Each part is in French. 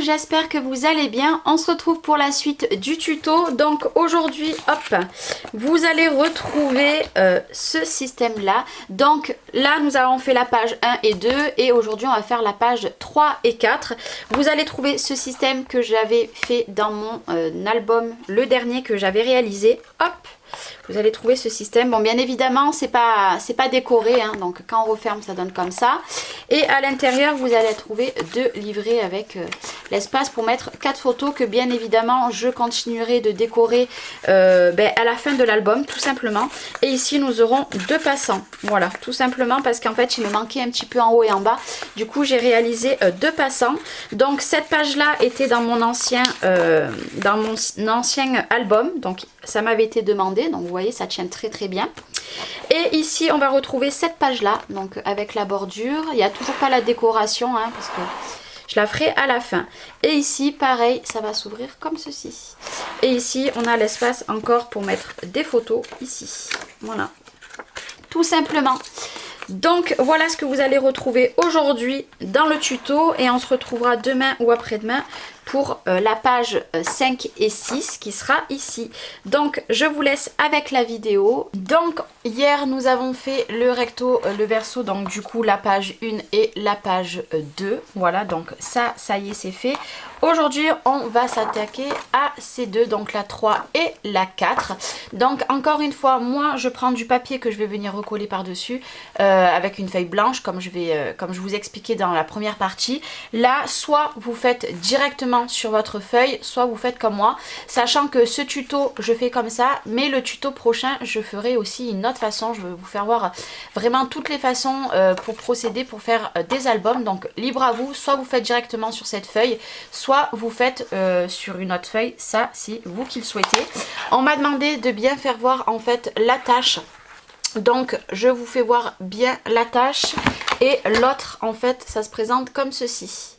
j'espère que vous allez bien. On se retrouve pour la suite du tuto. Donc aujourd'hui, hop, vous allez retrouver ce système-là. Donc là, nous avons fait la page 1 et 2 et aujourd'hui, on va faire la page 3 et 4. Vous allez trouver ce système que j'avais fait dans mon album, le dernier que j'avais réalisé. Hop! Vous allez trouver ce système. Bon, bien évidemment, c'est pas décoré, hein, donc quand on referme, ça donne comme ça. Et à l'intérieur, vous allez trouver deux livrets avec l'espace pour mettre 4 photos que bien évidemment, je continuerai de décorer à la fin de l'album, tout simplement. Et ici, nous aurons 2 passants. Voilà, tout simplement parce qu'en fait, il me manquait un petit peu en haut et en bas. Du coup, j'ai réalisé 2 passants. Donc, cette page-là était dans mon ancien album. Donc, ça m'avait été demandé. Donc, vous voyez, ça tient très très bien. Et ici, on va retrouver cette page-là, donc avec la bordure. Il n'y a toujours pas la décoration, hein, parce que je la ferai à la fin. Et ici, pareil, ça va s'ouvrir comme ceci. Et ici, on a l'espace encore pour mettre des photos, ici. Voilà, tout simplement. Donc voilà ce que vous allez retrouver aujourd'hui dans le tuto et on se retrouvera demain ou après-demain pour la page 5 et 6 qui sera ici. Donc je vous laisse avec la vidéo. Donc hier nous avons fait le recto, le verso, donc du coup la page 1 et la page 2. Voilà, donc ça y est, c'est fait. Aujourd'hui on va s'attaquer à ces deux, donc la 3 et la 4. Donc encore une fois, moi je prends du papier que je vais venir recoller par dessus avec une feuille blanche comme je vous expliquais dans la première partie. Là, soit vous faites directement sur votre feuille, soit vous faites comme moi, sachant que ce tuto je fais comme ça, mais le tuto prochain je ferai aussi une autre façon. Je vais vous faire voir vraiment toutes les façons pour procéder pour faire des albums. Donc libre à vous, soit vous faites directement sur cette feuille, soit vous faites sur une autre feuille, ça c'est vous qui le souhaitez. On m'a demandé de bien faire voir en fait la tâche, donc je vous fais voir bien la tâche et l'autre en fait ça se présente comme ceci.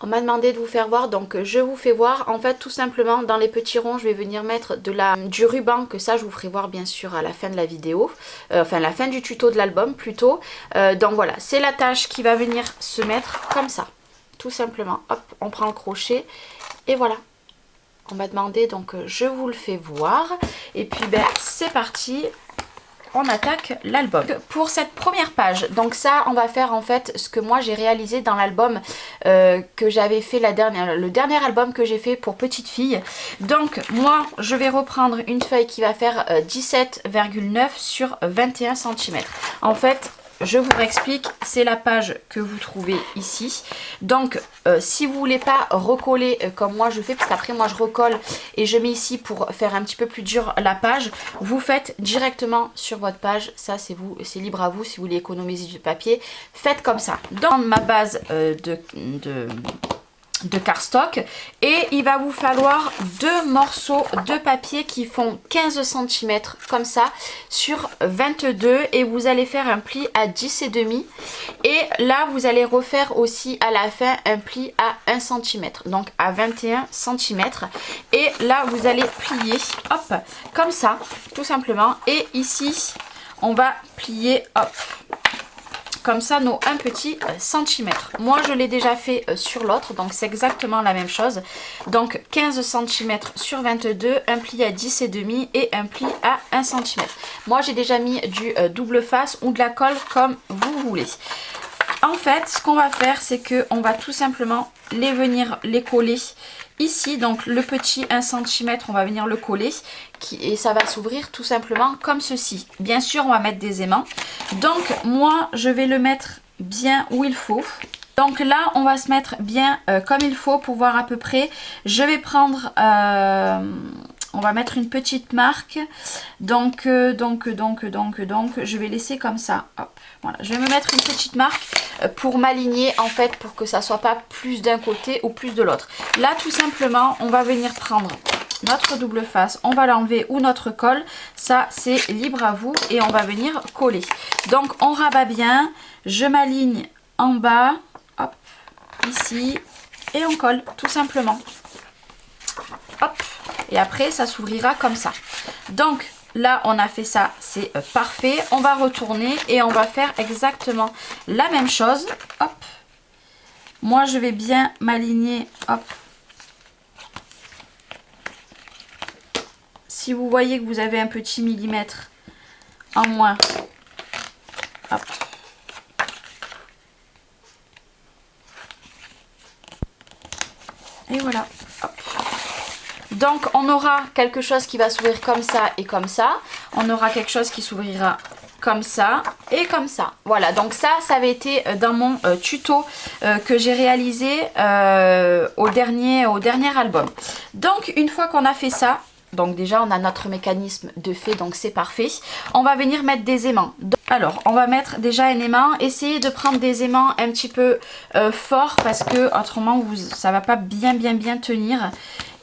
On m'a demandé de vous faire voir, donc je vous fais voir. En fait, tout simplement, dans les petits ronds, je vais venir mettre du ruban, que ça, je vous ferai voir bien sûr à la fin de la vidéo. Enfin, la fin du tuto de l'album, plutôt. Donc voilà, c'est la tâche qui va venir se mettre comme ça. Tout simplement. Hop, on prend le crochet et voilà. On m'a demandé, donc je vous le fais voir. Et puis, c'est parti. On attaque l'album. Pour cette première page, donc ça on va faire en fait ce que moi j'ai réalisé dans l'album que j'avais fait le dernier album que j'ai fait pour petite fille. Donc moi je vais reprendre une feuille qui va faire 17,9 sur 21 cm. En fait, je vous réexplique, c'est la page que vous trouvez ici. Donc si vous voulez pas recoller comme moi je fais, parce qu'après moi je recolle et je mets ici pour faire un petit peu plus dur la page, vous faites directement sur votre page. Ça c'est vous, c'est libre à vous. Si vous voulez économiser du papier, faites comme ça. Dans ma base de cardstock, et il va vous falloir 2 morceaux de papier qui font 15 cm comme ça sur 22, et vous allez faire un pli à 10,5 et là vous allez refaire aussi à la fin un pli à 1 cm, donc à 21 cm, et là vous allez plier hop comme ça tout simplement, et ici on va plier hop comme ça nos 1 petit centimètre. Moi je l'ai déjà fait sur l'autre, donc c'est exactement la même chose. Donc 15 cm sur 22, un pli à 10,5 et un pli à 1 cm. Moi j'ai déjà mis du double face ou de la colle comme vous voulez. En fait, ce qu'on va faire, c'est que on va tout simplement les coller ici. Donc le petit 1 cm, on va venir le coller et ça va s'ouvrir tout simplement comme ceci. Bien sûr, on va mettre des aimants. Donc moi, je vais le mettre bien où il faut. Donc là, on va se mettre bien comme il faut pour voir à peu près. Je vais prendre... on va mettre une petite marque. Donc, je vais laisser comme ça. Hop, voilà. Je vais me mettre une petite marque pour m'aligner en fait, pour que ça soit pas plus d'un côté ou plus de l'autre. Là, tout simplement, on va venir prendre notre double face, on va l'enlever, ou notre colle. Ça, c'est libre à vous, et on va venir coller. Donc, on rabat bien. Je m'aligne en bas, hop, ici, et on colle tout simplement. Hop. Et après ça s'ouvrira comme ça. Donc là on a fait ça, c'est parfait. On va retourner et on va faire exactement la même chose. Hop. Moi, je vais bien m'aligner, hop. Si vous voyez que vous avez un petit millimètre en moins, hop. Et voilà, hop. Donc, on aura quelque chose qui va s'ouvrir comme ça et comme ça. On aura quelque chose qui s'ouvrira comme ça et comme ça. Voilà, donc ça avait été dans mon tuto que j'ai réalisé au dernier album. Donc, une fois qu'on a fait ça, donc déjà on a notre mécanisme de fait, donc c'est parfait. On va venir mettre des aimants. Alors on va mettre déjà un aimant. Essayez de prendre des aimants un petit peu forts parce que autrement ça va pas bien tenir.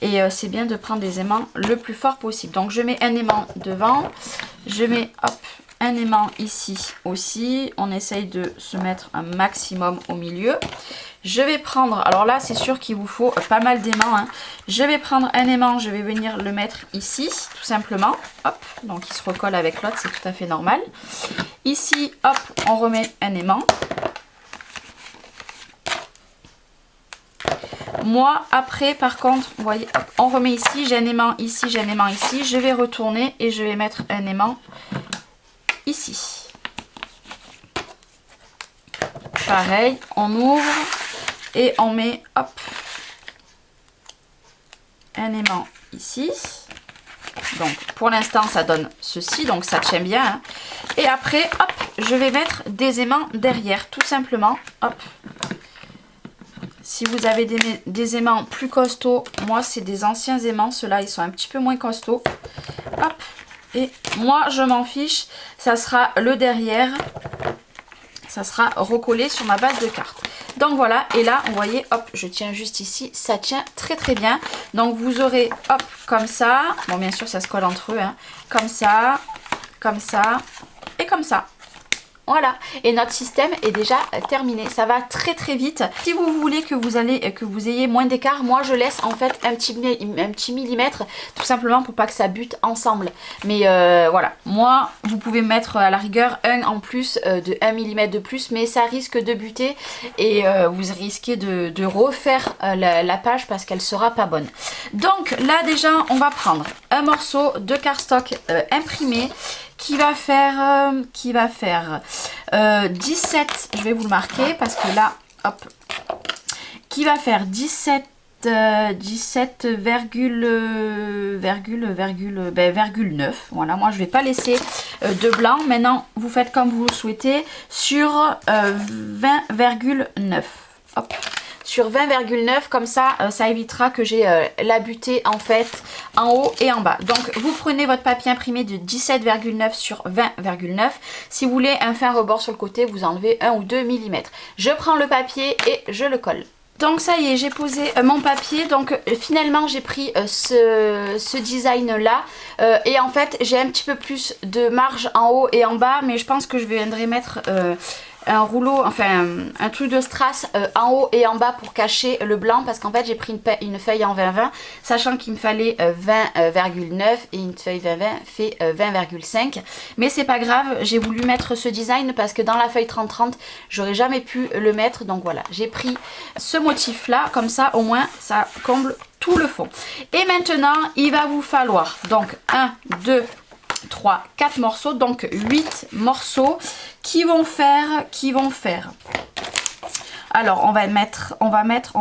Et c'est bien de prendre des aimants le plus fort possible. Donc je mets un aimant devant. Je mets hop un aimant ici aussi. On essaye de se mettre un maximum au milieu. Je vais prendre, alors là c'est sûr qu'il vous faut pas mal d'aimants, hein. Je vais prendre un aimant, je vais venir le mettre ici, tout simplement. Hop, donc il se recolle avec l'autre, c'est tout à fait normal. Ici, hop, on remet un aimant. Moi, après, par contre, vous voyez, hop, on remet ici, j'ai un aimant ici, j'ai un aimant ici. Je vais retourner et je vais mettre un aimant ici. Pareil, on ouvre. Et on met, hop, un aimant ici. Donc, pour l'instant, ça donne ceci. Donc, ça tient bien. Hein. Et après, hop, je vais mettre des aimants derrière, tout simplement. Hop. Si vous avez des aimants plus costauds, moi, c'est des anciens aimants. Ceux-là, ils sont un petit peu moins costauds. Hop. Et moi, je m'en fiche. Ça sera le derrière. Ça sera recollé sur ma base de carte. Donc voilà, et là, vous voyez, hop, je tiens juste ici, ça tient très bien. Donc vous aurez, hop, comme ça. Bon, bien sûr, ça se colle entre eux, hein. Comme ça et comme ça. Voilà, et notre système est déjà terminé. Ça va très vite. Si vous voulez que vous ayez moins d'écart, moi je laisse en fait un petit millimètre, tout simplement pour pas que ça bute ensemble. Mais voilà, moi vous pouvez mettre à la rigueur un en plus de 1 mm de plus, mais ça risque de buter et vous risquez de refaire la page parce qu'elle sera pas bonne. Donc là déjà on va prendre un morceau de cardstock imprimé qui va faire 17, je vais vous le marquer parce que là, hop, qui va faire 17,9. Voilà, moi je vais pas laisser de blanc. Maintenant, vous faites comme vous le souhaitez sur 20,9. Hop. Sur 20,9, comme ça, ça évitera que j'ai la butée en fait en haut et en bas. Donc vous prenez votre papier imprimé de 17,9 sur 20,9. Si vous voulez un fin rebord sur le côté, vous enlevez 1 ou 2 mm. Je prends le papier et je le colle. Donc ça y est, j'ai posé mon papier. Donc finalement j'ai pris ce design là et en fait j'ai un petit peu plus de marge en haut et en bas, mais je pense que je viendrai mettre un rouleau, enfin un truc de strass en haut et en bas pour cacher le blanc, parce qu'en fait j'ai pris une feuille en 20-20, sachant qu'il me fallait 20,9 et une feuille 20-20 fait 20,5, mais c'est pas grave, j'ai voulu mettre ce design parce que dans la feuille 30-30 j'aurais jamais pu le mettre. Donc voilà, j'ai pris ce motif là, comme ça au moins ça comble tout le fond. Et maintenant il va vous falloir donc 1, 2, 3, 4 morceaux, donc 8 morceaux qui vont faire alors on va mettre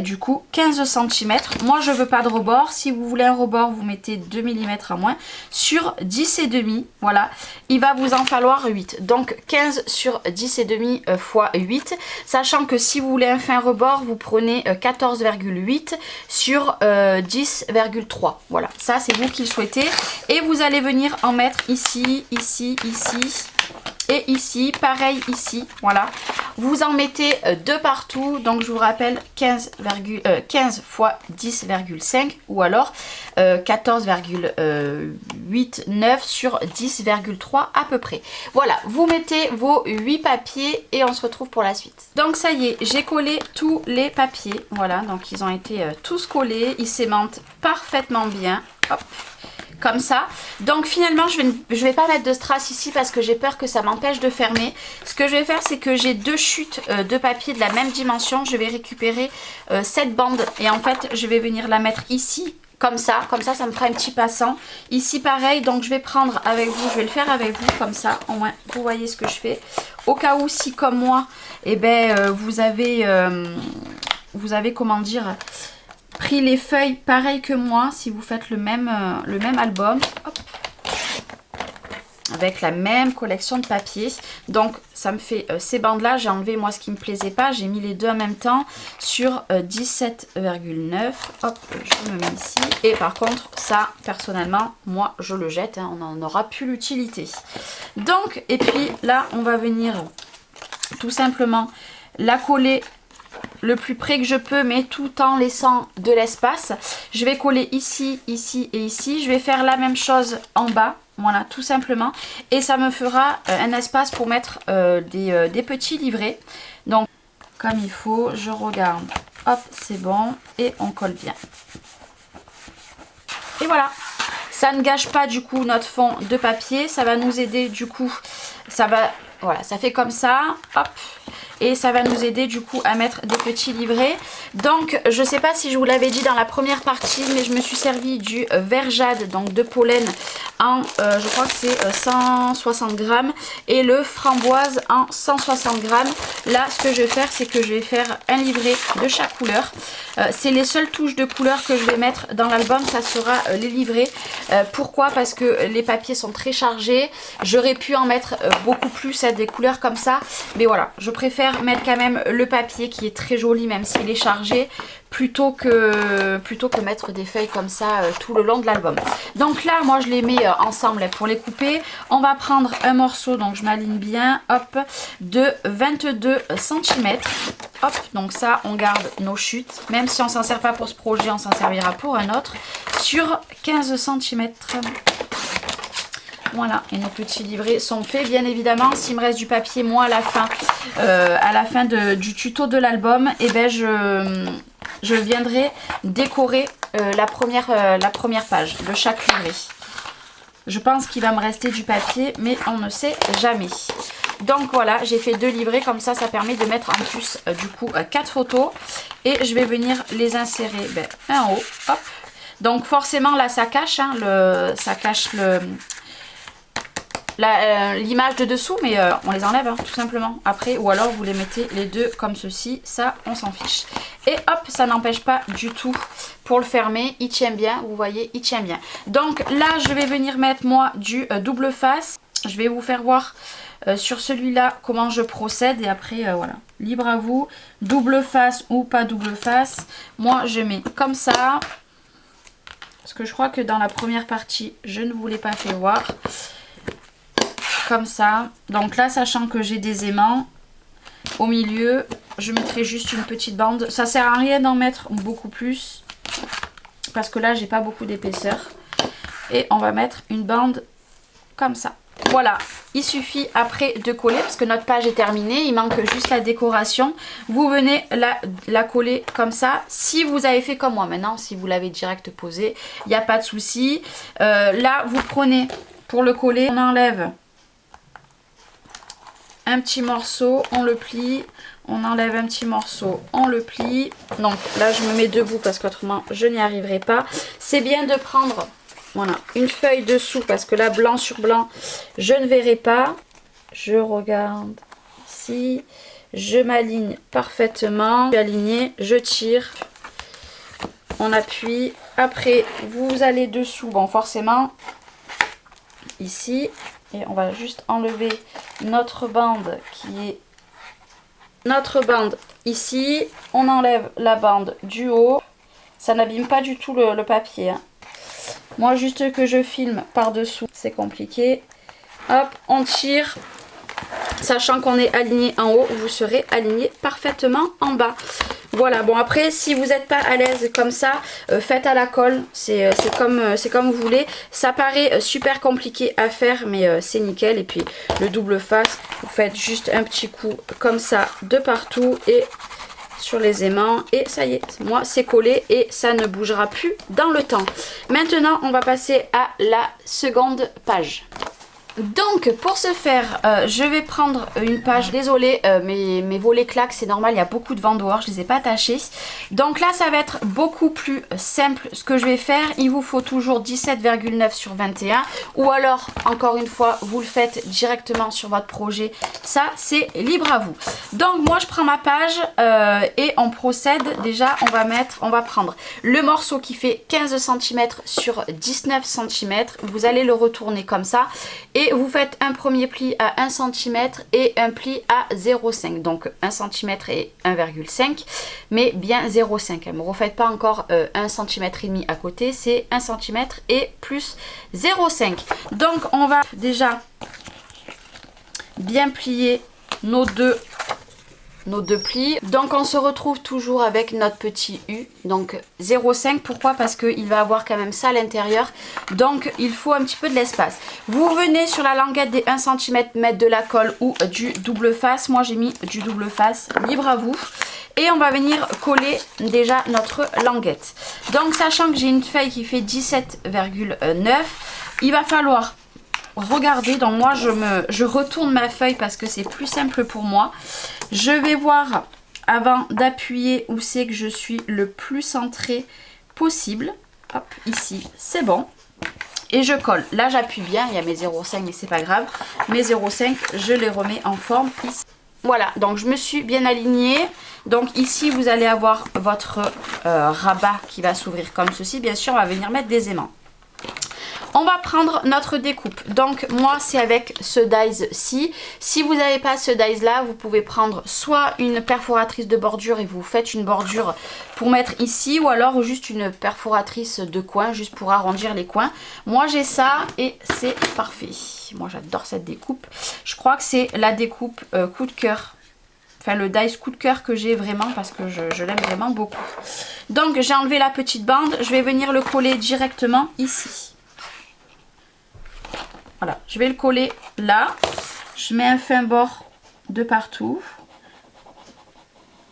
du coup 15 cm. Moi je veux pas de rebord. Si vous voulez un rebord, vous mettez 2 mm en moins. Sur 10,5, voilà, il va vous en falloir 8. Donc 15 sur 10,5 fois 8. Sachant que si vous voulez un fin rebord, vous prenez 14,8 sur 10,3. Voilà, ça c'est vous qui le souhaitez. Et vous allez venir en mettre ici, ici, ici. Et ici, pareil ici, voilà. Vous en mettez de partout. Donc je vous rappelle 15 fois 10,5 ou alors 14,89 sur 10,3 à peu près. Voilà, vous mettez vos 8 papiers et on se retrouve pour la suite. Donc ça y est, j'ai collé tous les papiers. Voilà, donc ils ont été tous collés. Ils s'aimantent parfaitement bien. Hop. comme ça. Donc finalement je vais pas mettre de strass ici parce que j'ai peur que ça m'empêche de fermer. Ce que je vais faire, c'est que j'ai deux chutes de papier de la même dimension. Je vais récupérer cette bande et en fait je vais venir la mettre ici. Comme ça ça me fera un petit passant. Ici pareil, donc je vais prendre avec vous, je vais le faire avec vous comme ça, au moins vous voyez ce que je fais. Au cas où si comme moi, eh ben, vous avez comment dire, pris les feuilles pareil que moi, si vous faites le même album. Hop. Avec la même collection de papier. Donc ça me fait ces bandes là. J'ai enlevé moi ce qui me plaisait pas. J'ai mis les deux en même temps sur 17,9. Hop, je me mets ici. Et par contre ça personnellement moi je le jette. Hein, on n'en aura plus l'utilité. Donc et puis là on va venir tout simplement la coller le plus près que je peux, mais tout en laissant de l'espace. Je vais coller ici, ici et ici. Je vais faire la même chose en bas. Voilà, tout simplement. Et ça me fera un espace pour mettre des petits livrets. Donc, comme il faut, je regarde. Hop, c'est bon. Et on colle bien. Et voilà. Ça ne gâche pas du coup notre fond de papier. Ça va nous aider du coup. Ça va... Voilà, ça fait comme ça. Hop. Et ça va nous aider du coup à mettre des petits livrets. Donc je sais pas si je vous l'avais dit dans la première partie, mais je me suis servi du verre jade, donc de pollen en je crois que c'est 160 grammes, et le framboise en 160 grammes. Là ce que je vais faire, c'est que je vais faire un livret de chaque couleur. C'est les seules touches de couleur que je vais mettre dans l'album, ça sera les livrets. Pourquoi? Parce que les papiers sont très chargés. J'aurais pu en mettre beaucoup plus à des couleurs comme ça, mais voilà, je préfère mettre quand même le papier qui est très joli même s'il est chargé, plutôt que mettre des feuilles comme ça tout le long de l'album. Donc là moi je les mets ensemble pour les couper. On va prendre un morceau, donc je m'aligne bien, hop, de 22 cm. Hop, donc ça on garde nos chutes, même si on s'en sert pas pour ce projet, on s'en servira pour un autre, sur 15 cm. Voilà, et nos petits livrets sont faits. Bien évidemment, s'il me reste du papier, moi à la fin du tuto de l'album, eh ben je viendrai décorer la première page de chaque livret. Je pense qu'il va me rester du papier, mais on ne sait jamais. Donc voilà, j'ai fait 2 livrets, comme ça, ça permet de mettre en plus du coup 4 photos. Et je vais venir les insérer en haut. Hop. Donc forcément là ça cache, hein, ça cache l'image de dessous, mais on les enlève hein, tout simplement après, ou alors vous les mettez les deux comme ceci, ça on s'en fiche. Et hop, ça n'empêche pas du tout pour le fermer, il tient bien, vous voyez, il tient bien. Donc là je vais venir mettre moi du double face. Je vais vous faire voir sur celui-là comment je procède, et après voilà, libre à vous, double face ou pas double face. Moi je mets comme ça, parce que je crois que dans la première partie je ne vous l'ai pas fait voir. Comme ça. Donc là, sachant que j'ai des aimants au milieu, je mettrai juste une petite bande. Ça sert à rien d'en mettre beaucoup plus, parce que là j'ai pas beaucoup d'épaisseur. Et on va mettre une bande comme ça. Voilà, il suffit après de coller, parce que notre page est terminée, il manque juste la décoration. Vous venez la coller comme ça, si vous avez fait comme moi. Maintenant, si vous l'avez direct posé, il n'y a pas de souci. Là, vous prenez pour le coller, on enlève un petit morceau, on le plie, on enlève un petit morceau, on le plie. Donc là je me mets debout parce qu'autrement je n'y arriverai pas. C'est bien de prendre voilà, une feuille dessous, parce que là blanc sur blanc je ne verrai pas. Je regarde ici, je m'aligne parfaitement, je suis alignée, je tire, on appuie, après vous allez dessous, bon forcément ici. Et on va juste enlever notre bande qui est notre bande ici. On enlève la bande du haut. Ça n'abîme pas du tout le papier. Hein. Moi, juste que je filme par-dessous, c'est compliqué. Hop, on tire. Sachant qu'on est aligné en haut, vous serez aligné parfaitement en bas. Voilà, bon après si vous n'êtes pas à l'aise comme ça, faites à la colle, c'est comme vous voulez. Ça paraît super compliqué à faire, mais c'est nickel. Et puis le double face, vous faites juste un petit coup comme ça de partout et sur les aimants et ça y est, moi c'est collé et ça ne bougera plus dans le temps. Maintenant on va passer à la seconde page. Donc pour ce faire, je vais prendre une page, désolée mes volets claquent, c'est normal, il y a beaucoup de vent dehors, je ne les ai pas attachés. Donc là ça va être beaucoup plus simple ce que je vais faire, il vous faut toujours 17,9 sur 21 ou alors encore une fois vous le faites directement sur votre projet, ça c'est libre à vous. Donc moi je prends ma page et on procède, déjà on va prendre le morceau qui fait 15 cm sur 19 cm, vous allez le retourner comme ça. Et vous faites un premier pli à 1 cm et un pli à 0,5. Donc 1 cm et 1,5. Mais bien 0,5. Ne me refaites pas encore 1 cm et demi à côté. C'est 1 cm et plus 0,5. Donc on va déjà bien plier nos deux plis. Donc on se retrouve toujours avec notre petit U, donc 0,5. Pourquoi? Parce qu'il va avoir quand même ça à l'intérieur, donc il faut un petit peu de l'espace. Vous venez sur la languette des 1 cm, mettre de la colle ou du double face. Moi j'ai mis du double face, libre à vous. Et on va venir coller déjà notre languette. Donc sachant que j'ai une feuille qui fait 17,9, il va falloir regardez, donc moi je retourne ma feuille parce que c'est plus simple pour moi. Je vais voir avant d'appuyer où c'est que je suis le plus centré possible. Hop, ici c'est bon. Et je colle. Là j'appuie bien, il y a mes 0,5 mais c'est pas grave. Mes 0,5 je les remets en forme ici. Voilà, donc je me suis bien alignée. Donc ici vous allez avoir votre rabat qui va s'ouvrir comme ceci. Bien sûr on va venir mettre des aimants. On va prendre notre découpe. Donc moi c'est avec ce dies-ci. Si vous n'avez pas ce dies là, vous pouvez prendre soit une perforatrice de bordure et vous faites une bordure pour mettre ici, ou alors juste une perforatrice de coin, juste pour arrondir les coins. Moi j'ai ça et c'est parfait. Moi j'adore cette découpe. Je crois que c'est la découpe coup de cœur. Enfin le dies coup de cœur que j'ai vraiment parce que je l'aime vraiment beaucoup. Donc j'ai enlevé la petite bande. Je vais venir le coller directement ici. Voilà, je vais le coller là. Je mets un fin bord de partout.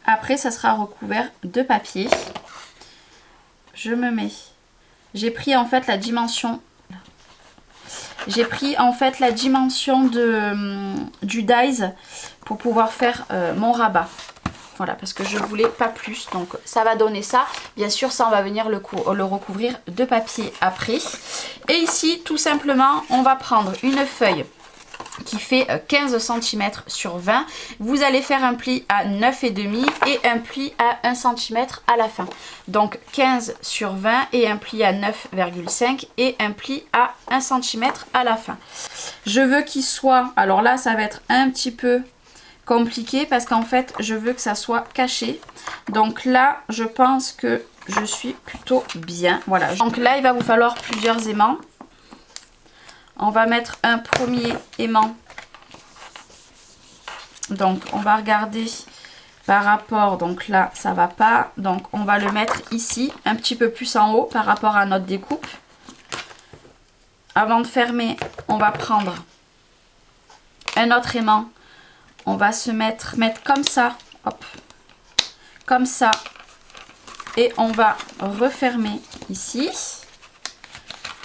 Après, ça sera recouvert de papier. Je me mets. J'ai pris en fait la dimension. J'ai pris en fait la dimension du dies pour pouvoir faire mon rabat. Voilà, parce que je voulais pas plus. Donc ça va donner ça. Bien sûr, ça on va venir le recouvrir de papier après. Et ici, tout simplement, on va prendre une feuille qui fait 15 cm sur 20. Vous allez faire un pli à 9,5 et un pli à 1 cm à la fin. Donc 15 sur 20 et un pli à 9,5 et un pli à 1 cm à la fin. Je veux qu'il soit... Alors là, ça va être un petit peu compliqué parce qu'en fait je veux que ça soit caché. Donc là je pense que je suis plutôt bien. Voilà, donc là il va vous falloir plusieurs aimants. On va mettre un premier aimant. Donc on va regarder par rapport, donc là ça va pas, donc on va le mettre ici un petit peu plus en haut par rapport à notre découpe. Avant de fermer, on va prendre un autre aimant. On va se mettre comme ça, hop, comme ça, et on va refermer ici.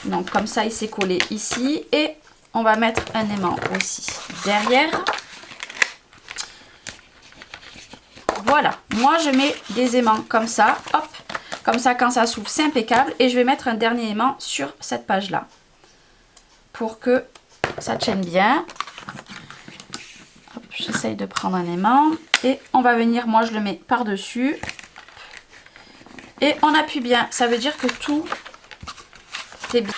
Donc comme ça il s'est collé ici, et on va mettre un aimant aussi derrière. Voilà, moi je mets des aimants comme ça, hop, comme ça quand ça s'ouvre c'est impeccable, et je vais mettre un dernier aimant sur cette page là pour que ça tienne bien. J'essaye de prendre un aimant et on va venir, moi je le mets par dessus et on appuie bien, ça veut dire que tout est bien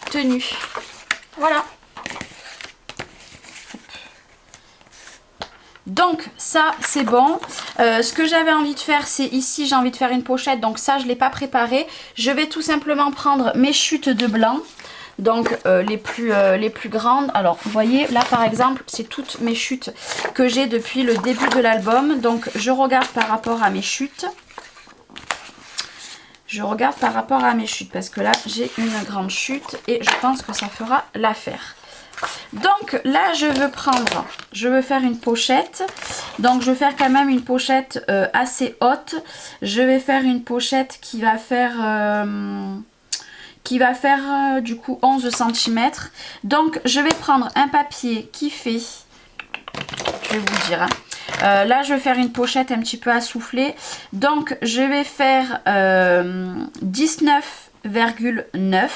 tenu. Voilà, donc ça c'est bon. Ce que j'avais envie de faire, c'est ici j'ai envie de faire une pochette, donc ça je ne l'ai pas préparé. Je vais tout simplement prendre mes chutes de blanc. Donc les plus grandes. Alors vous voyez là par exemple c'est toutes mes chutes que j'ai depuis le début de l'album. Donc je regarde par rapport à mes chutes. Je regarde par rapport à mes chutes parce que là j'ai une grande chute et je pense que ça fera l'affaire. Donc là, je veux faire une pochette. Donc je vais faire quand même une pochette assez haute. Je vais faire une pochette qui va faire du coup 11 cm. Donc je vais prendre un papier qui fait, je vais vous le dire, hein. Là je vais faire une pochette un petit peu assoufflée. Donc je vais faire 19,9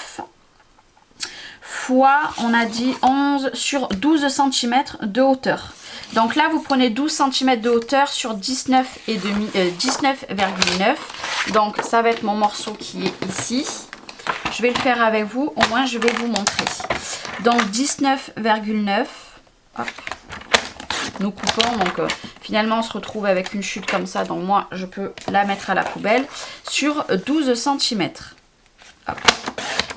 fois, on a dit 11 sur 12 cm de hauteur. Donc là vous prenez 12 cm de hauteur sur 19,9. Donc ça va être mon morceau qui est ici. Je vais le faire avec vous, au moins je vais vous montrer. Donc 19,9. Hop. Nous coupons, donc finalement on se retrouve avec une chute comme ça. Donc moi je peux la mettre à la poubelle sur 12 cm. Hop.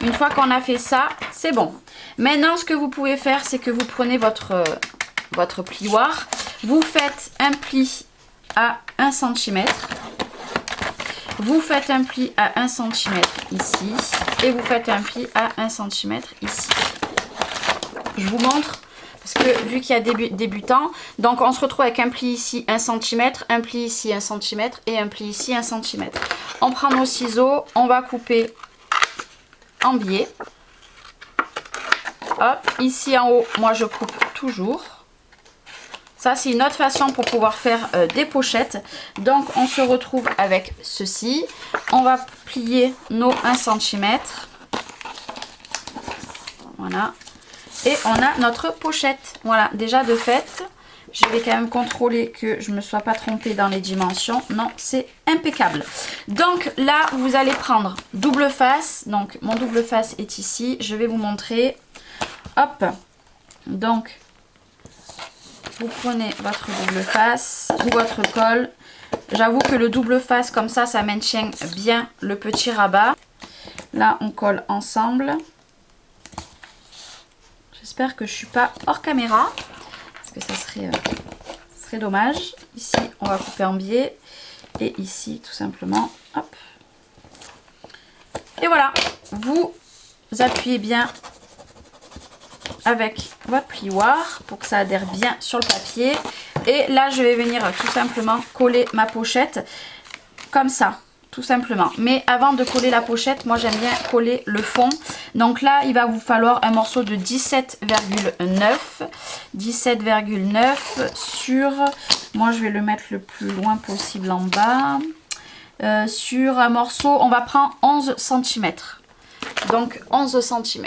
Une fois qu'on a fait ça, c'est bon. Maintenant, ce que vous pouvez faire, c'est que vous prenez votre plioir. Vous faites un pli à 1 cm. Vous faites un pli à 1 cm ici. Et vous faites un pli à 1 cm ici. Je vous montre. Parce que vu qu'il y a des débutants, donc on se retrouve avec un pli ici 1 cm, un pli ici 1 cm et un pli ici 1 cm. On prend nos ciseaux, on va couper en biais. Hop, ici en haut, moi je coupe toujours. Ça c'est une autre façon pour pouvoir faire des pochettes. Donc on se retrouve avec ceci. On va plier nos 1 cm. Voilà. Et on a notre pochette. Voilà, déjà de fait, je vais quand même contrôler que je ne me sois pas trompée dans les dimensions. Non, c'est impeccable. Donc là, vous allez prendre double face. Donc mon double face est ici. Je vais vous montrer. Hop. Donc, vous prenez votre double face ou votre colle. J'avoue que le double face comme ça maintient bien le petit rabat. Là, on colle ensemble. J'espère que je ne suis pas hors caméra. Parce que ça serait dommage. Ici, on va couper en biais. Et ici, tout simplement, hop. Et voilà. Vous appuyez bien avec votre plioir pour que ça adhère bien sur le papier. Et là, je vais venir tout simplement coller ma pochette comme ça. Tout simplement. Mais avant de coller la pochette, moi j'aime bien coller le fond. Donc là, il va vous falloir un morceau de 17,9. 17,9 sur... Moi, je vais le mettre le plus loin possible en bas. Sur un morceau, on va prendre 11 cm. Donc 11 cm.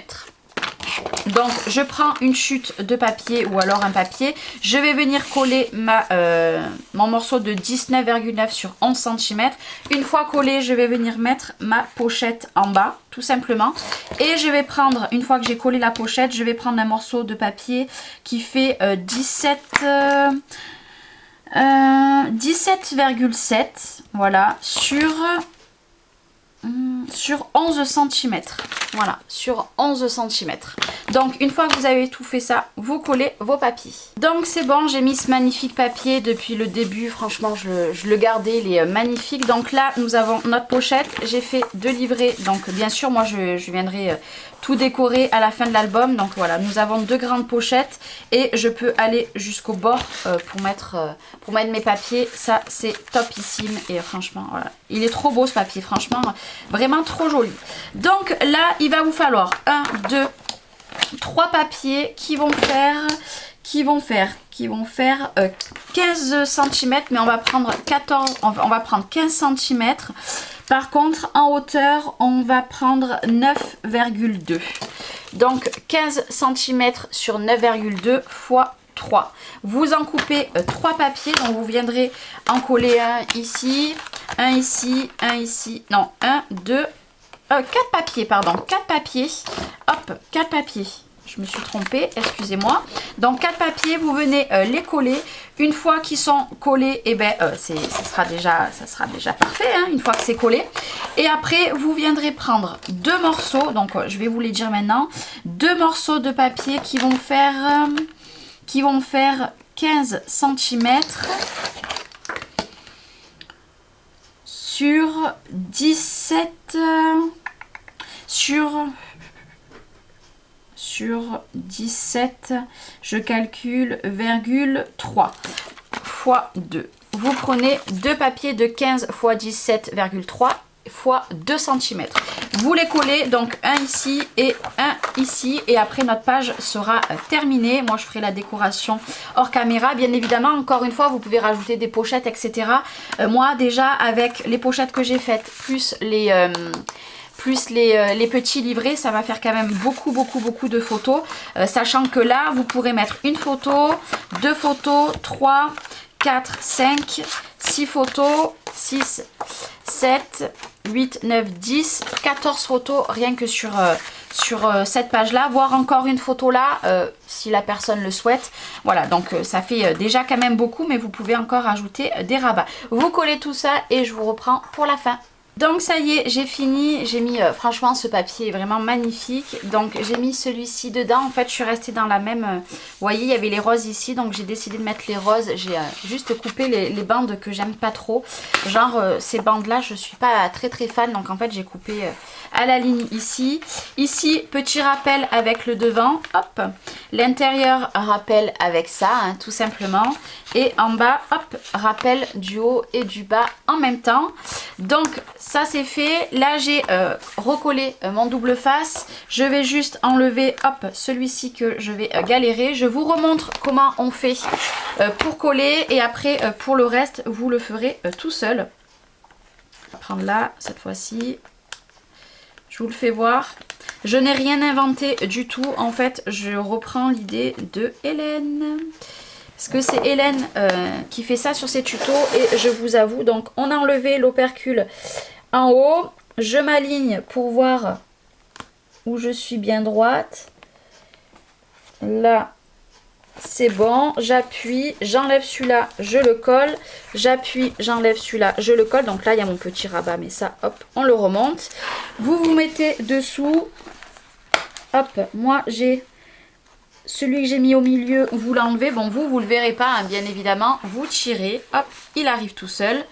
Donc je prends une chute de papier ou alors un papier. Je vais venir coller mon morceau de 19,9 sur 11 cm. Une fois collé, je vais venir mettre ma pochette en bas, tout simplement. Et je vais prendre, une fois que j'ai collé la pochette, je vais prendre un morceau de papier qui fait 17,7. Voilà, sur 11 cm. Voilà, sur 11 cm. Donc une fois que vous avez tout fait ça, vous collez vos papiers. Donc c'est bon, j'ai mis ce magnifique papier depuis le début. Franchement, je le gardais, il est magnifique. Donc là, nous avons notre pochette. J'ai fait 2 livrets. Donc bien sûr, moi je viendrai tout décorer à la fin de l'album. Donc voilà, nous avons 2 grandes pochettes. Et je peux aller jusqu'au bord pour mettre mes papiers. Ça, c'est topissime. Et franchement, voilà. Il est trop beau ce papier, franchement. Vraiment trop joli. Donc là, il va vous falloir 1, 2, 3 papiers qui vont faire 15 cm, mais on va prendre 15 cm. Par contre, en hauteur, on va prendre 9,2. Donc 15 cm sur 9,2 fois 3. Vous en coupez 3 papiers, donc vous viendrez en coller un ici, un ici, un ici, non, 1, 2, 4 papiers, pardon, 4 papiers, hop, 4 papiers. Je me suis trompée, excusez-moi. Donc 4 papiers, vous venez les coller. Une fois qu'ils sont collés, et ça sera déjà parfait, hein, une fois que c'est collé. Et après, vous viendrez prendre 2 morceaux, donc je vais vous les dire maintenant. 2 morceaux de papier qui vont faire 15 cm sur 17 sur sur 17, je calcule, virgule 3 fois 2. Vous prenez deux papiers de 15 x 17,3 fois 2 cm. Vous les collez, donc un ici et un ici, et après notre page sera terminée. Moi je ferai la décoration hors caméra. Bien évidemment, encore une fois, vous pouvez rajouter des pochettes, etc. Moi déjà, avec les pochettes que j'ai faites, plus les petits livrets, ça va faire quand même beaucoup de photos. Sachant que là, vous pourrez mettre une photo, deux photos, 3, 4, 5, 6 photos, 6, 7, 8, 9, 10, 14 photos rien que sur cette page là, voire encore une photo là si la personne le souhaite. Voilà, donc ça fait déjà quand même beaucoup, mais vous pouvez encore ajouter des rabats. Vous collez tout ça et je vous reprends pour la fin. Donc ça y est, j'ai fini, j'ai mis, franchement ce papier est vraiment magnifique, donc j'ai mis celui-ci dedans. En fait je suis restée dans la même, vous voyez il y avait les roses ici, donc j'ai décidé de mettre les roses. J'ai juste coupé les bandes que j'aime pas trop, genre ces bandes là je suis pas très fan, donc en fait j'ai coupé à la ligne ici. Ici petit rappel avec le devant, hop, l'intérieur rappel avec ça, hein, tout simplement, et en bas hop, rappel du haut et du bas en même temps. Donc ça c'est fait. Là j'ai recollé mon double face. Je vais juste enlever hop celui-ci que je vais galérer. Je vous remontre comment on fait pour coller, et après pour le reste vous le ferez tout seul. On va prendre là cette fois-ci. Je vous le fais voir. Je n'ai rien inventé du tout. En fait je reprends l'idée de Hélène. Parce que c'est Hélène qui fait ça sur ses tutos, et je vous avoue, donc on a enlevé l'opercule en haut, je m'aligne pour voir où je suis bien droite. Là c'est bon, j'appuie, j'enlève celui-là, je le colle, j'appuie, j'enlève celui-là, je le colle. Donc là il y a mon petit rabat, mais ça hop on le remonte. Vous vous mettez dessous, hop, moi j'ai celui que j'ai mis au milieu, vous l'enlevez. Bon, vous le verrez pas, hein, bien évidemment. Vous tirez, hop, il arrive tout seul.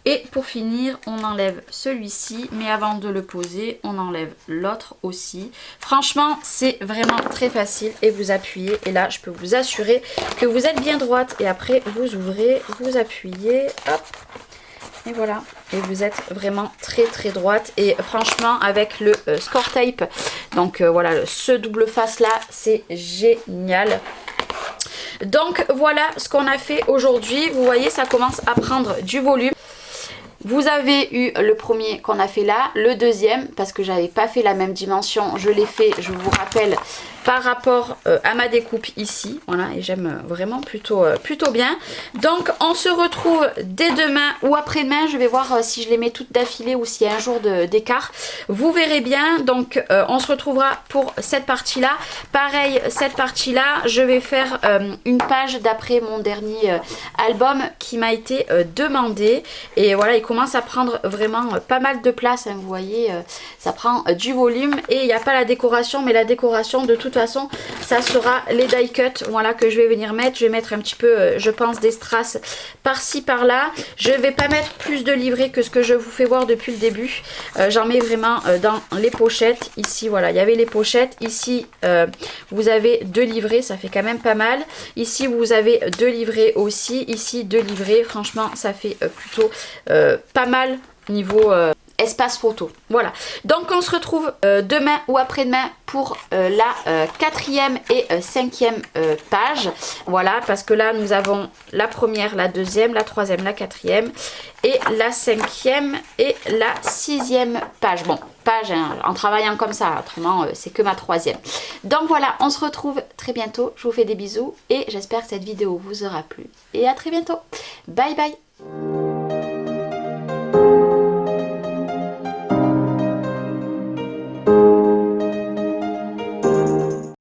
Et pour finir, on enlève celui-ci. Mais avant de le poser, on enlève l'autre aussi. Franchement, c'est vraiment très facile. Et vous appuyez. Et là, je peux vous assurer que vous êtes bien droite. Et après, vous ouvrez, vous appuyez, hop. Et voilà, et vous êtes vraiment très droite. Et franchement avec le score tape, donc voilà, ce double face là c'est génial. Donc voilà ce qu'on a fait aujourd'hui. Vous voyez ça commence à prendre du volume. Vous avez eu le premier qu'on a fait là, le deuxième, parce que j'avais pas fait la même dimension, je l'ai fait, je vous rappelle, par rapport à ma découpe ici. Voilà, et j'aime vraiment plutôt bien. Donc on se retrouve dès demain ou après-demain. Je vais voir si je les mets toutes d'affilée ou s'il y a un jour d'écart. Vous verrez bien. Donc on se retrouvera pour cette partie-là. Pareil, cette partie-là, je vais faire une page d'après mon dernier album qui m'a été demandé. Et voilà, il commence à prendre vraiment pas mal de place, hein, vous voyez, ça prend du volume. Et il n'y a pas la décoration, mais la décoration de toute façon ça sera les die cut, voilà, que je vais venir mettre. Je vais mettre un petit peu je pense des strass par-ci par-là. Je vais pas mettre plus de livrets que ce que je vous fais voir depuis le début. J'en mets vraiment dans les pochettes. Ici voilà, il y avait les pochettes. Ici vous avez 2 livrets, ça fait quand même pas mal. Ici vous avez 2 livrets aussi. Ici 2 livrets, franchement ça fait plutôt pas mal niveau espace photo. Voilà, donc on se retrouve demain ou après-demain pour la 4e et 5e page. Voilà, parce que là nous avons la première, la deuxième, la troisième, la 4e et la 5e et la 6e page. Bon, page hein, en travaillant comme ça, autrement c'est que ma 3e. Donc voilà, on se retrouve très bientôt. Je vous fais des bisous et j'espère que cette vidéo vous aura plu. Et à très bientôt. Bye bye.